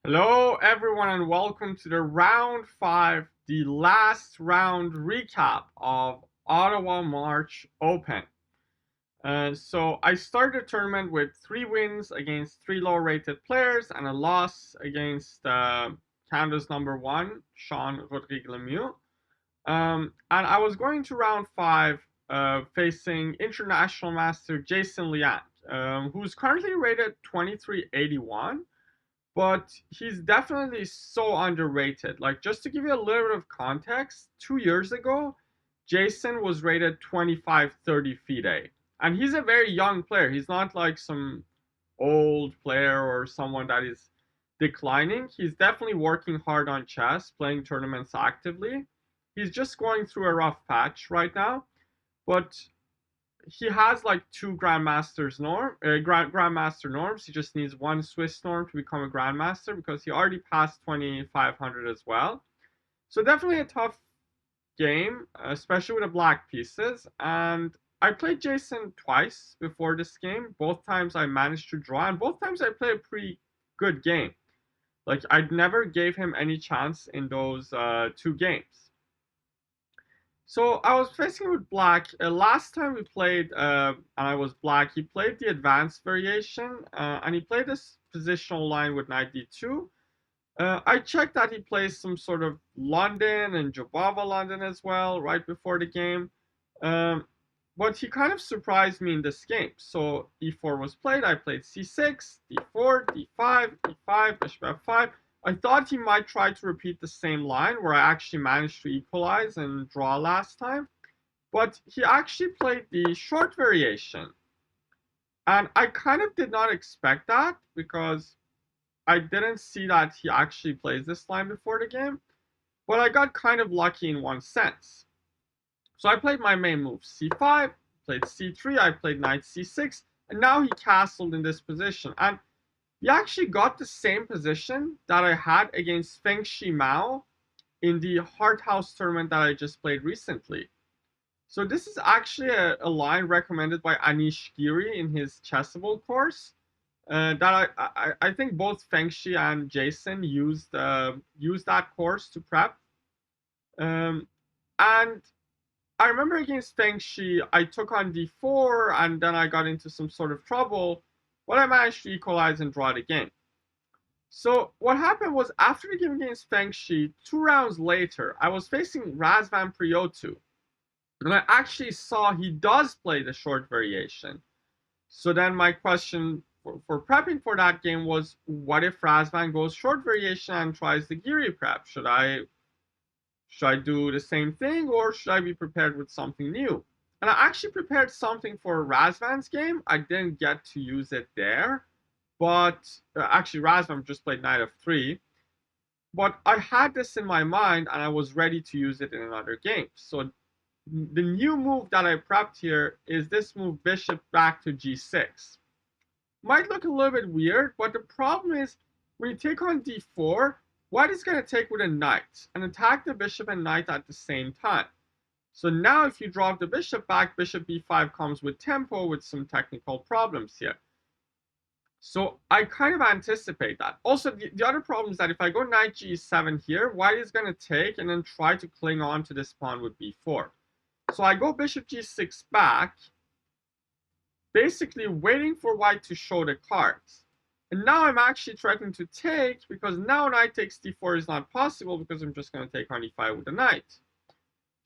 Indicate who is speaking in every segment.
Speaker 1: Hello, everyone, and welcome to the round 5, the last round recap of Ottawa March Open. So I started the tournament with 3 wins against 3 low-rated players and a loss against Canada's number 1, Sean Rodrigue-Lemieux. And I was going to round 5 facing international master Jason Liang, who's currently rated 2381, but he's definitely so underrated. Like, just to give you a little bit of context, 2 years ago, Jason was rated 2530 FIDE. And he's a very young player. He's not like some old player or someone that is declining. He's definitely working hard on chess, playing tournaments actively. He's just going through a rough patch right now, but he has like 2 grandmaster norms. He just needs 1 Swiss norm to become a grandmaster because he already passed 2500 as well. So definitely a tough game, especially with the black pieces. And I played Jason twice before this game. Both times I managed to draw, and both times I played a pretty good game. Like, I never gave him any chance in those 2 games. So I was facing with black. Last time we played, and I was black, he played the advanced variation, and he played this positional line with knight d2. I checked that he plays some sort of London and Jobava London as well right before the game. Um, but he kind of surprised me in this game. So e4 was played. I played c6, d4, d5, e5, bishop f5. I thought he might try to repeat the same line where I actually managed to equalize and draw last time. But he actually played the short variation. And I kind of did not expect that because I didn't see that he actually plays this line before the game. But I got kind of lucky in one sense. So I played my main move c5, played c3, I played knight c6, and now he castled in this position. And he actually got the same position that I had against Feng Shi Mao in the Heart House tournament that I just played recently. So this is actually a line recommended by Anish Giri in his Chessable course. That I think both Feng Shi and Jason used that course to prep. And I remember against Feng Shi, I took on d4, and then I got into some sort of trouble, but I managed to equalize and draw the game. So what happened was, after the game against Feng Shi, 2 rounds later, I was facing Razvan Priyotu, and I actually saw he does play the short variation. So then my question for prepping for that game was, what if Razvan goes short variation and tries the Giri prep? Should I do the same thing, or should I be prepared with something new? And I actually prepared something for Razvan's game. I didn't get to use it there, but actually Razvan just played knight f3. But I had this in my mind, and I was ready to use it in another game. So the new move that I prepped here is this move, bishop back to g6. Might look a little bit weird, but the problem is, when you take on d4, white is going to take with a knight and attack the bishop and knight at the same time. So now if you drop the bishop back, bishop b5 comes with tempo with some technical problems here. So I kind of anticipate that. Also, the other problem is that if I go knight g7 here, white is going to take and then try to cling on to this pawn with b4. So I go bishop g6 back, basically waiting for white to show the cards. And now I'm actually threatening to take, because now knight takes d4 is not possible, because I'm just going to take on e5 with the knight.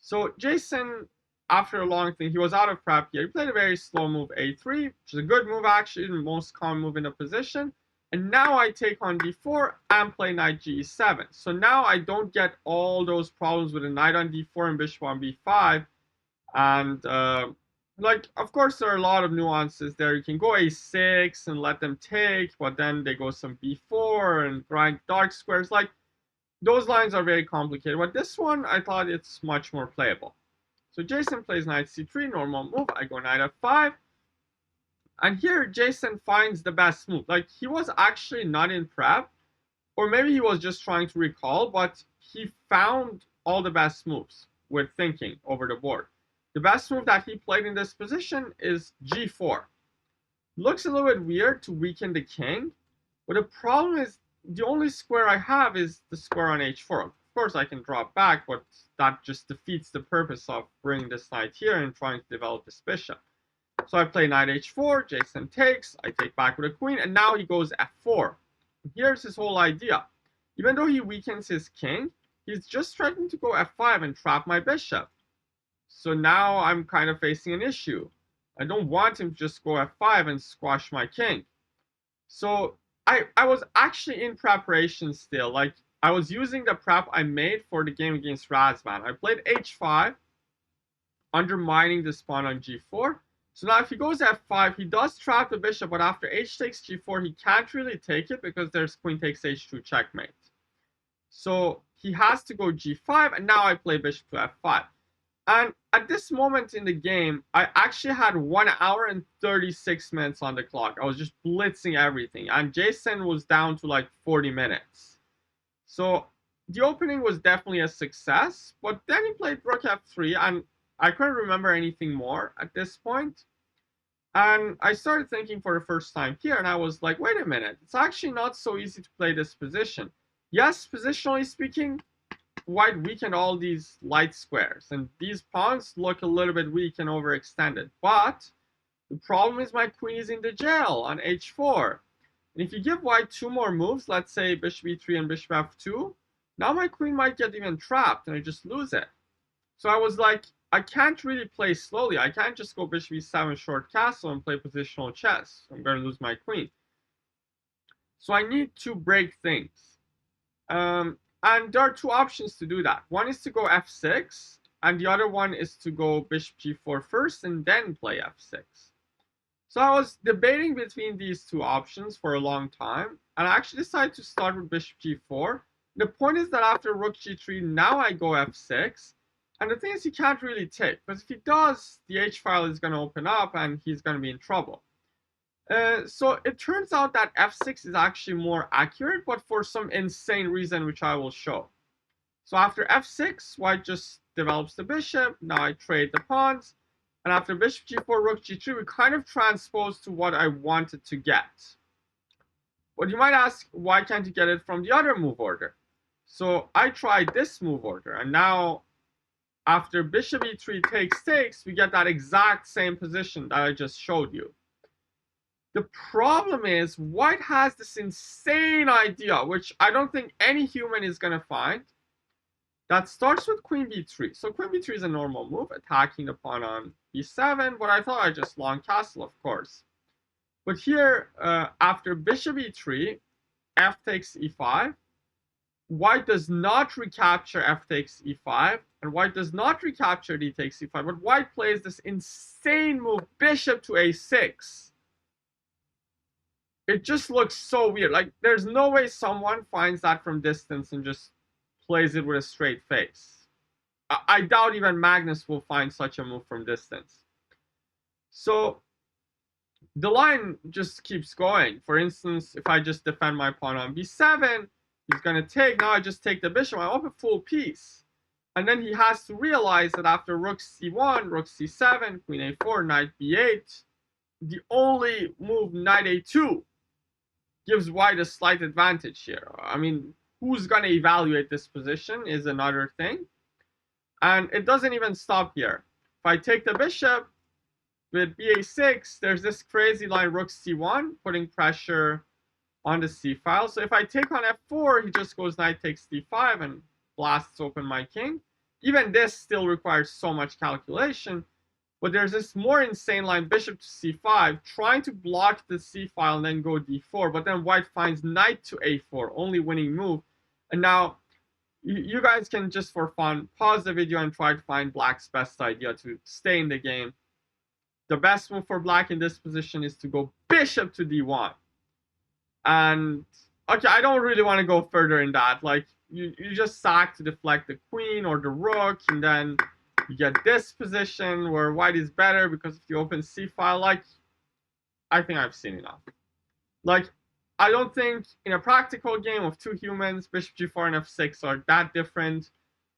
Speaker 1: So Jason, after a long thing, he was out of prep here. He played a very slow move a3, which is a good move actually, the most common move in the position. And now I take on d4 and play knight g7. So now I don't get all those problems with a knight on d4 and bishop on b5. And like, of course, there are a lot of nuances there. You can go a6 and let them take, but then they go some b4 and grind dark squares. Like, those lines are very complicated. But this one, I thought it's much more playable. So Jason plays knight c3, normal move. I go knight f5. And here, Jason finds the best move. Like, he was actually not in prep, or maybe he was just trying to recall, but he found all the best moves with thinking over the board. The best move that he played in this position is g4. Looks a little bit weird to weaken the king, but the problem is the only square I have is the square on h4. Of course, I can drop back, but that just defeats the purpose of bringing this knight here and trying to develop this bishop. So I play knight h4, Jason takes, I take back with a queen, and now he goes f4. Here's his whole idea. Even though he weakens his king, he's just threatening to go f5 and trap my bishop. So now I'm kind of facing an issue. I don't want him to just go f5 and squash my king. So I was actually in preparation still. Like, I was using the prep I made for the game against Razvan. I played h5, undermining this pawn on g4. So now if he goes f5, he does trap the bishop, but after h takes g4, he can't really take it because there's queen takes h2 checkmate. So he has to go g5, and now I play bishop to f5. And at this moment in the game, I actually had 1 hour and 36 minutes on the clock. I was just blitzing everything, and Jason was down to like 40 minutes. So the opening was definitely a success, but then he played rook f3, and I couldn't remember anything more at this point. And I started thinking for the first time here, and I was like, wait a minute, it's actually not so easy to play this position. Yes, positionally speaking, white weakened all these light squares, and these pawns look a little bit weak and overextended. But the problem is my queen is in the jail on h4. And if you give white 2 more moves, let's say bishop e3 and bishop f2, now my queen might get even trapped, and I just lose it. So I was like, I can't really play slowly. I can't just go bishop e7 short castle and play positional chess. I'm going to lose my queen. So I need to break things. And there are 2 options to do that. One is to go f6, and the other one is to go bishop g4 first and then play f6. So I was debating between these 2 options for a long time, and I actually decided to start with bishop g4. The point is that after rook g3, now I go f6, and the thing is he can't really take, because if he does, the h-file is going to open up and he's going to be in trouble. So it turns out that f6 is actually more accurate, but for some insane reason which I will show. So after f6, white just develops the bishop. Now I trade the pawns. And after bishop g4, rook g3, we kind of transpose to what I wanted to get. But you might ask, why can't you get it from the other move order? So I tried this move order, and now after bishop e3 takes, we get that exact same position that I just showed you. The problem is white has this insane idea, which I don't think any human is going to find, that starts with queen b3. So queen b3 is a normal move, attacking the pawn on b7, but I thought I just long castle, of course. But here, after bishop e3, f takes e5, white does not recapture f takes e5, and white does not recapture d takes e5, but white plays this insane move, bishop to a6. It just looks so weird. Like, there's no way someone finds that from distance and just plays it with a straight face. I doubt even Magnus will find such a move from distance. So the line just keeps going. For instance, if I just defend my pawn on b7, he's going to take. Now I just take the bishop. I'm up a full piece. And then he has to realize that after rook c1, rook c7, queen a4, knight b8, the only move, knight a2, gives white a slight advantage here. I mean, who's going to evaluate this position is another thing. And it doesn't even stop here. If I take the bishop with ba6, there's this crazy line rook c1, putting pressure on the c file. So if I take on f4, he just goes knight takes d5 and blasts open my king. Even this still requires so much calculation. But there's this more insane line, bishop to c5, trying to block the c file and then go d4. But then white finds knight to a4, only winning move. And now you guys can just for fun pause the video and try to find black's best idea to stay in the game. The best move for black in this position is to go bishop to d1. And okay, I don't really want to go further in that. Like, you just sack to deflect the queen or the rook, and then you get this position where white is better because if you open c file, like, I think I've seen enough. Like, I don't think in a practical game of 2 humans, bishop g4 and f6 are that different,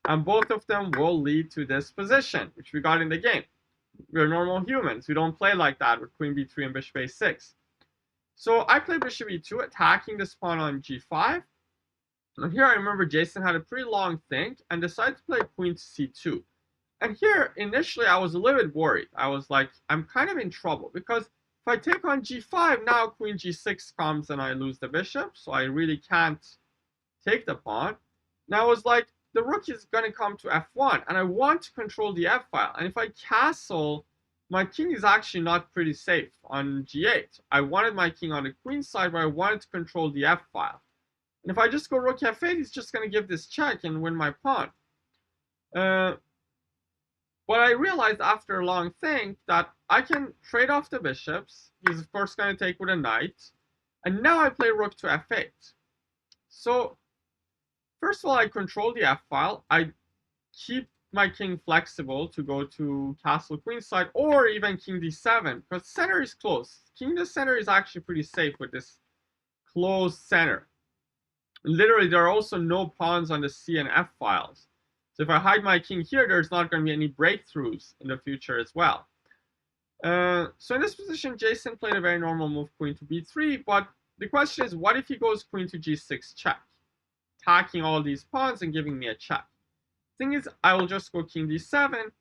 Speaker 1: and both of them will lead to this position, which we got in the game. We're normal humans. We don't play like that with queen b3 and bishop a6. So I play bishop e2, attacking this pawn on g5. And here I remember Jason had a pretty long think and decided to play queen to c2. And here, initially, I was a little bit worried. I was like, I'm kind of in trouble because if I take on g5, now queen g6 comes and I lose the bishop, so I really can't take the pawn. Now I was like, the rook is going to come to f1, and I want to control the f file. And if I castle, my king is actually not pretty safe on g8. I wanted my king on the queen side, but I wanted to control the f file. And if I just go rook f8, he's just going to give this check and win my pawn. But I realized after a long think that I can trade off the bishops. He's of course going to take with a knight. And now I play rook to f8. So first of all, I control the f file. I keep my king flexible to go to castle queen side or even king d7 because center is close. King to center is actually pretty safe with this closed center. Literally, there are also no pawns on the c and f files. So if I hide my king here, there's not going to be any breakthroughs in the future as well. So in this position, Jason played a very normal move, queen to b3. But the question is, what if he goes queen to g6 check? Attacking all these pawns and giving me a check. Thing is, I will just go king d7. And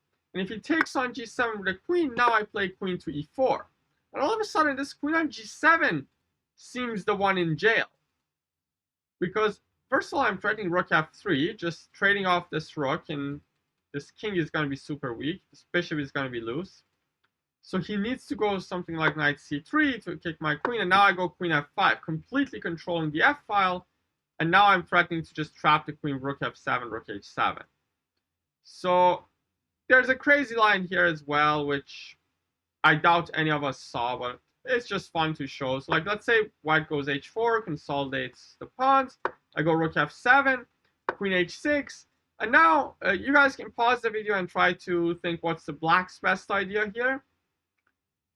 Speaker 1: if he takes on g7 with a queen, now I play queen to e4. And all of a sudden, this queen on g7 seems the one in jail. Because first of all, I'm threatening rook f3, just trading off this rook, and this king is going to be super weak. This bishop is going to be loose. So he needs to go something like knight c3 to kick my queen, and now I go queen f5, completely controlling the f file, and now I'm threatening to just trap the queen, rook f7, rook h7. So there's a crazy line here as well, which I doubt any of us saw, but it's just fun to show. So like, let's say white goes h4, consolidates the pawns. I go rook f7, queen h6, and now you guys can pause the video and try to think what's the black's best idea here.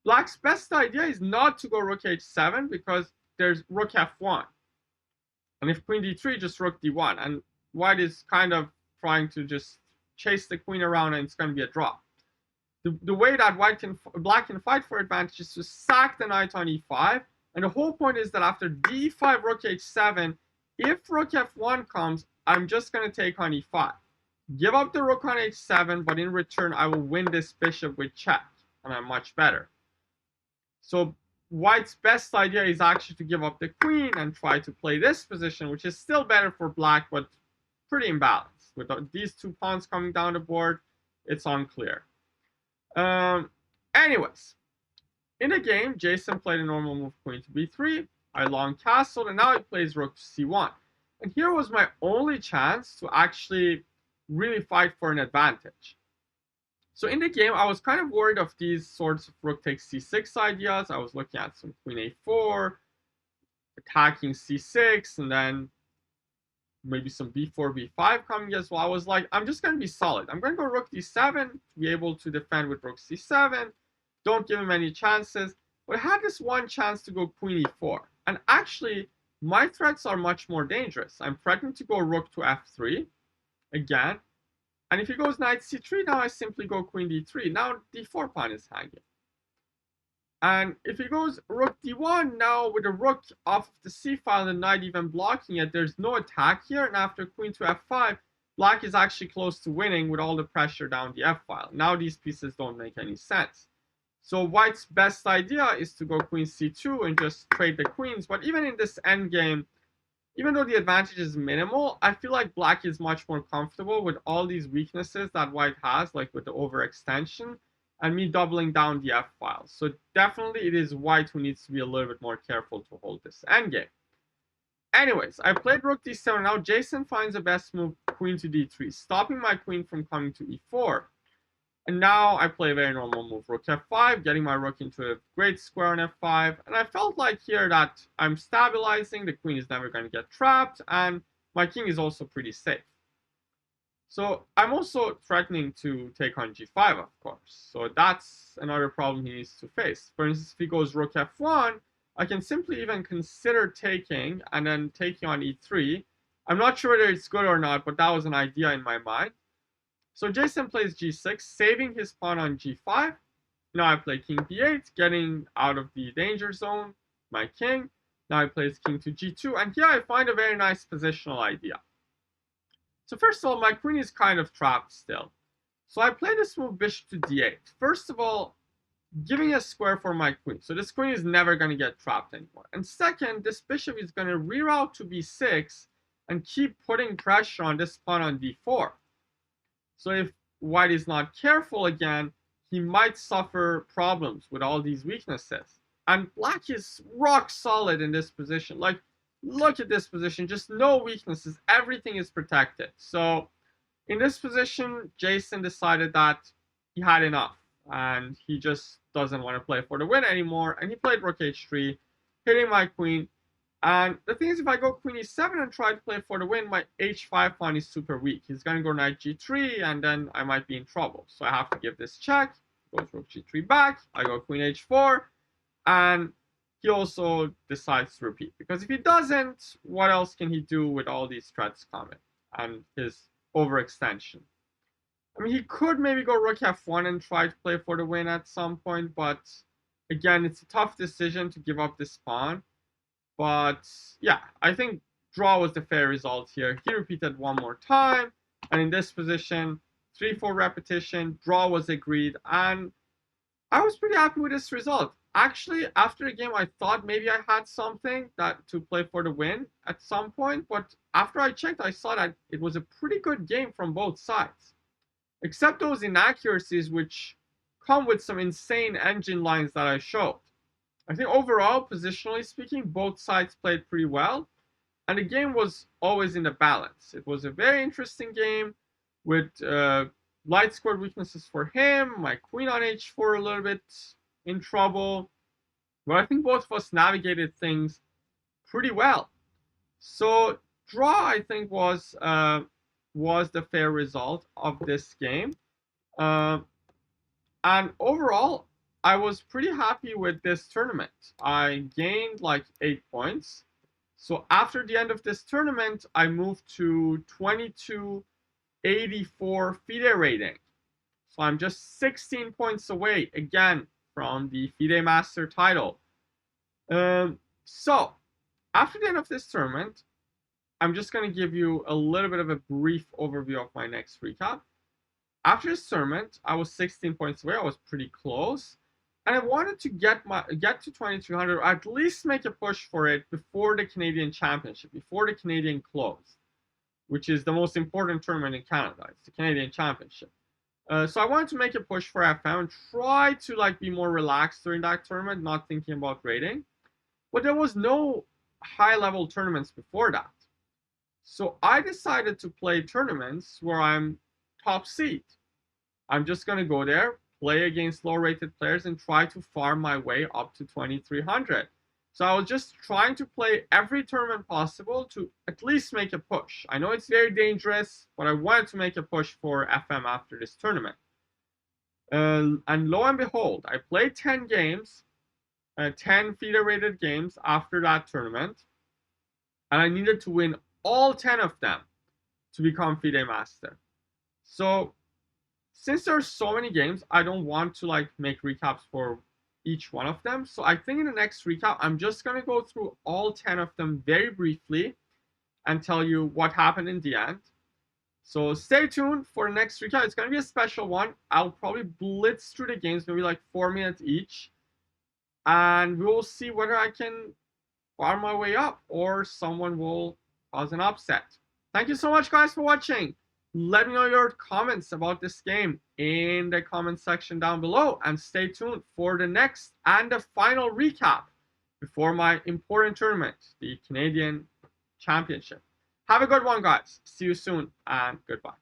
Speaker 1: Black's best idea is not to go rook h7 because there's rook f1. And if queen d3, just rook d1. And white is kind of trying to just chase the queen around and it's going to be a draw. The way that black can fight for advantage is to sack the knight on e5. And the whole point is that after d5, rook h7, if rook f1 comes, I'm just going to take on e5. Give up the rook on h7, but in return, I will win this bishop with check. And I'm much better. So white's best idea is actually to give up the queen and try to play this position, which is still better for black, but pretty imbalanced. With these two pawns coming down the board, it's unclear. Anyways, in the game, Jason played a normal move, queen to b3. I long castled, and now he plays rook to c1. And here was my only chance to actually really fight for an advantage. So in the game, I was kind of worried of these sorts of rook takes c6 ideas. I was looking at some queen a4, attacking c6, and then maybe some b4, b5 coming as well. I was like, I'm just going to be solid. I'm going to go rook d7 to be able to defend with rook c7. Don't give him any chances. But I had this one chance to go queen e4. And actually, my threats are much more dangerous. I'm threatening to go rook to f3 again. And if he goes knight c3, now I simply go queen d3. Now d4 pawn is hanging. And if he goes rook d1, now with the rook off of the c file and the knight even blocking it, there's no attack here. And after queen to f5, black is actually close to winning with all the pressure down the f file. Now these pieces don't make any sense. So white's best idea is to go queen c2 and just trade the queens. But even in this endgame, even though the advantage is minimal, I feel like black is much more comfortable with all these weaknesses that white has, like with the overextension, and me doubling down the f-file. So definitely it is white who needs to be a little bit more careful to hold this endgame. Anyways, I played rook d7. Now Jason finds the best move, queen to d3, stopping my queen from coming to e4. And now I play a very normal move, rook f5, getting my rook into a great square on f5. And I felt like here that I'm stabilizing, the queen is never going to get trapped, and my king is also pretty safe. So I'm also threatening to take on g5, of course. So that's another problem he needs to face. For instance, if he goes rook f1, I can simply even consider taking and then taking on e3. I'm not sure whether it's good or not, but that was an idea in my mind. So Jason plays g6, saving his pawn on g5. Now I play king b8, getting out of the danger zone. my king. Now he plays king to g2, and here I find a very nice positional idea. So first of all, my queen is kind of trapped still. So I play this move bishop to d8. First of all, giving a square for my queen. So this queen is never going to get trapped anymore. And second, this bishop is going to reroute to b6 and keep putting pressure on this pawn on d4. So if white is not careful again, he might suffer problems with all these weaknesses. And black is rock solid in this position. Like, look at this position, just no weaknesses. Everything is protected. So in this position, Jason decided that he had enough and he just doesn't want to play for the win anymore. And he played rook h3, hitting my queen. And the thing is, if I go queen e7 and try to play for the win, my h5 pawn is super weak. He's going to go knight g3, and then I might be in trouble. So I have to give this check. Goes rook g3 back. I go queen h4, and he also decides to repeat. Because if he doesn't, what else can he do with all these threats coming and his overextension? I mean, he could maybe go rook f1 and try to play for the win at some point, but again, it's a tough decision to give up this pawn. But yeah, I think draw was the fair result here. He repeated one more time, and in this position, 3-4 repetition, draw was agreed, and I was pretty happy with this result. Actually, after the game, I thought maybe I had something that to play for the win at some point, but after I checked, I saw that it was a pretty good game from both sides. Except those inaccuracies which come with some insane engine lines that I showed. I think overall, positionally speaking, both sides played pretty well, and the game was always in the balance. It was a very interesting game with light squared weaknesses for him, my queen on h4 a little bit in trouble, but I think both of us navigated things pretty well. So draw, I think, was the fair result of this game, and overall, I was pretty happy with this tournament. I gained like 8 points. So after the end of this tournament, I moved to 2284 FIDE rating. So I'm just 16 points away again from the FIDE Master title. So after the end of this tournament, I'm just going to give you a little bit of a brief overview of my next recap. After this tournament, I was 16 points away. I was pretty close. And I wanted to get to 2300, or at least make a push for it before the Canadian Championship, before the Canadian close, which is the most important tournament in Canada. It's the Canadian Championship. So I wanted to make a push for FM and try to be more relaxed during that tournament, not thinking about rating. But there was no high-level tournaments before that. So I decided to play tournaments where I'm top seed. I'm just going to go there, play against low-rated players, and try to farm my way up to 2300. So I was just trying to play every tournament possible to at least make a push. I know it's very dangerous, but I wanted to make a push for FM after this tournament. And lo and behold, I played 10 games, 10 FIDE-rated games after that tournament, and I needed to win all 10 of them to become FIDE Master. So since there are so many games, I don't want to make recaps for each one of them. So I think in the next recap, I'm just going to go through all 10 of them very briefly and tell you what happened in the end. So stay tuned for the next recap. It's going to be a special one. I'll probably blitz through the games, maybe 4 minutes each. And we will see whether I can farm my way up or someone will cause an upset. Thank you so much, guys, for watching. Let me know your comments about this game in the comment section down below, and stay tuned for the next and the final recap before my important tournament, the Canadian Championship. Have a good one, guys. See you soon, and goodbye.